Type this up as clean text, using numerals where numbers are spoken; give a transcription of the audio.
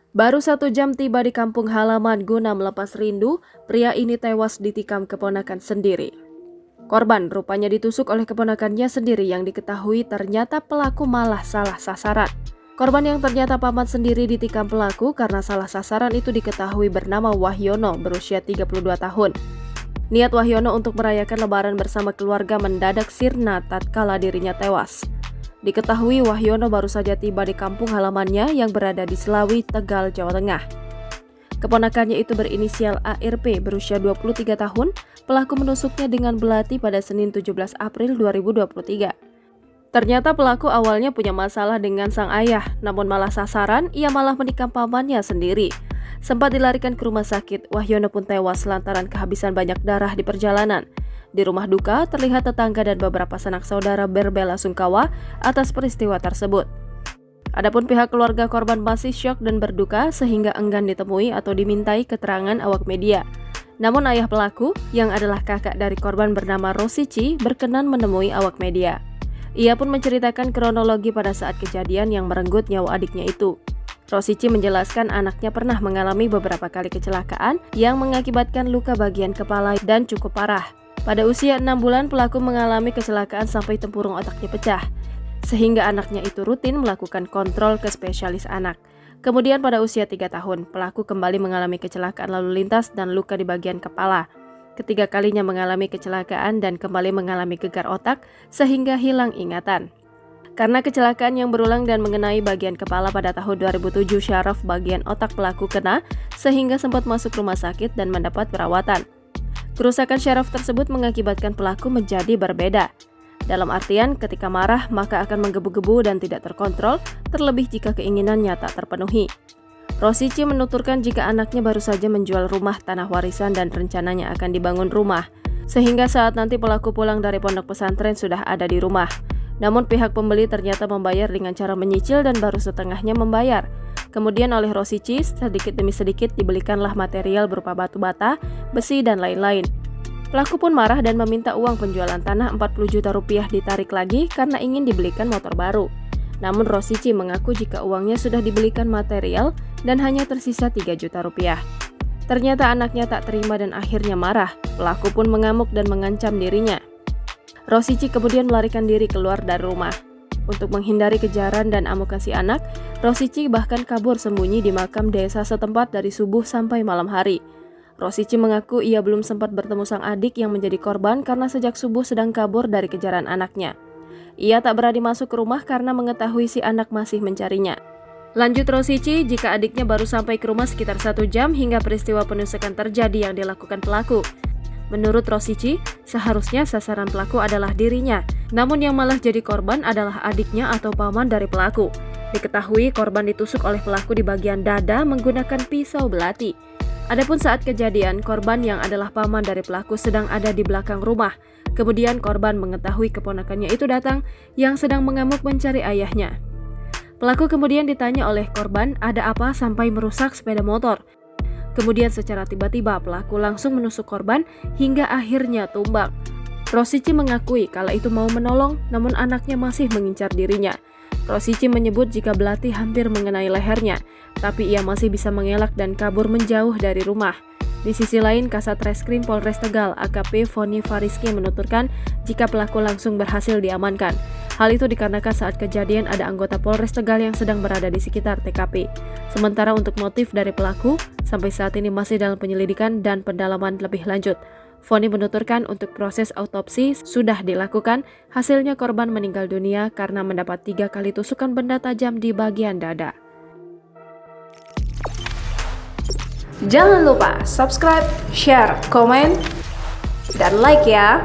Baru 1 jam tiba di kampung halaman guna melepas rindu, pria ini tewas ditikam keponakan sendiri. Korban rupanya ditusuk oleh keponakannya sendiri yang diketahui ternyata pelaku malah salah sasaran. Korban yang ternyata paman sendiri ditikam pelaku karena salah sasaran itu diketahui bernama Wahyono berusia 32 tahun. Niat Wahyono untuk merayakan lebaran bersama keluarga mendadak sirna tatkala dirinya tewas. Diketahui Wahyono baru saja tiba di kampung halamannya yang berada di Selawi, Tegal, Jawa Tengah. Keponakannya itu berinisial ARP berusia 23 tahun, pelaku menusuknya dengan belati pada Senin 17 April 2023. Ternyata pelaku awalnya punya masalah dengan sang ayah, namun malah sasaran, ia malah menikam pamannya sendiri. Sempat dilarikan ke rumah sakit, Wahyono pun tewas lantaran kehabisan banyak darah di perjalanan. Di rumah duka, terlihat tetangga dan beberapa sanak saudara berbelasungkawa atas peristiwa tersebut. Adapun pihak keluarga korban masih syok dan berduka sehingga enggan ditemui atau dimintai keterangan awak media. Namun ayah pelaku, yang adalah kakak dari korban bernama Rosici, berkenan menemui awak media. Ia pun menceritakan kronologi pada saat kejadian yang merenggut nyawa adiknya itu. Rosici menjelaskan anaknya pernah mengalami beberapa kali kecelakaan yang mengakibatkan luka bagian kepala dan cukup parah. Pada usia 6 bulan, pelaku mengalami kecelakaan sampai tempurung otaknya pecah, sehingga anaknya itu rutin melakukan kontrol ke spesialis anak. Kemudian pada usia 3 tahun, pelaku kembali mengalami kecelakaan lalu lintas dan luka di bagian kepala. Ketiga kalinya mengalami kecelakaan dan kembali mengalami gegar otak, sehingga hilang ingatan. Karena kecelakaan yang berulang dan mengenai bagian kepala pada tahun 2007, syaraf bagian otak pelaku kena, sehingga sempat masuk rumah sakit dan mendapat perawatan. Kerusakan syaraf tersebut mengakibatkan pelaku menjadi berbeda. Dalam artian, ketika marah maka akan menggebu-gebu dan tidak terkontrol, terlebih jika keinginannya tak terpenuhi. Rosici menuturkan jika anaknya baru saja menjual rumah tanah warisan dan rencananya akan dibangun rumah, sehingga saat nanti pelaku pulang dari pondok pesantren sudah ada di rumah. Namun pihak pembeli ternyata membayar dengan cara menyicil dan baru setengahnya membayar. Kemudian oleh Rosici, sedikit demi sedikit dibelikanlah material berupa batu bata, besi, dan lain-lain. Pelaku pun marah dan meminta uang penjualan tanah 40 juta rupiah ditarik lagi karena ingin dibelikan motor baru. Namun Rosici mengaku jika uangnya sudah dibelikan material dan hanya tersisa 3 juta rupiah. Ternyata anaknya tak terima dan akhirnya marah. Pelaku pun mengamuk dan mengancam dirinya. Rosici kemudian melarikan diri keluar dari rumah. Untuk menghindari kejaran dan amukan si anak, Rosici bahkan kabur sembunyi di makam desa setempat dari subuh sampai malam hari. Rosici mengaku ia belum sempat bertemu sang adik yang menjadi korban karena sejak subuh sedang kabur dari kejaran anaknya. Ia tak berani masuk ke rumah karena mengetahui si anak masih mencarinya. Lanjut Rosici, jika adiknya baru sampai ke rumah sekitar 1 jam hingga peristiwa penusukan terjadi yang dilakukan pelaku. Menurut Rosici, seharusnya sasaran pelaku adalah dirinya, namun yang malah jadi korban adalah adiknya atau paman dari pelaku. Diketahui korban ditusuk oleh pelaku di bagian dada menggunakan pisau belati. Adapun saat kejadian, korban yang adalah paman dari pelaku sedang ada di belakang rumah. Kemudian korban mengetahui keponakannya itu datang yang sedang mengamuk mencari ayahnya. Pelaku kemudian ditanya oleh korban ada apa sampai merusak sepeda motor. Kemudian secara tiba-tiba pelaku langsung menusuk korban hingga akhirnya tumbang. Rosici mengakui kala itu mau menolong namun anaknya masih mengincar dirinya. Rosici menyebut jika belati hampir mengenai lehernya, tapi ia masih bisa mengelak dan kabur menjauh dari rumah. Di sisi lain, Kasat Reskrim Polres Tegal AKP Foni Fariski menuturkan jika pelaku langsung berhasil diamankan. Hal itu dikarenakan saat kejadian ada anggota Polres Tegal yang sedang berada di sekitar TKP. Sementara untuk motif dari pelaku, sampai saat ini masih dalam penyelidikan dan pendalaman lebih lanjut. Foni menuturkan untuk proses autopsi sudah dilakukan, hasilnya korban meninggal dunia karena mendapat 3 kali tusukan benda tajam di bagian dada. Jangan lupa subscribe, share, komen, dan like ya!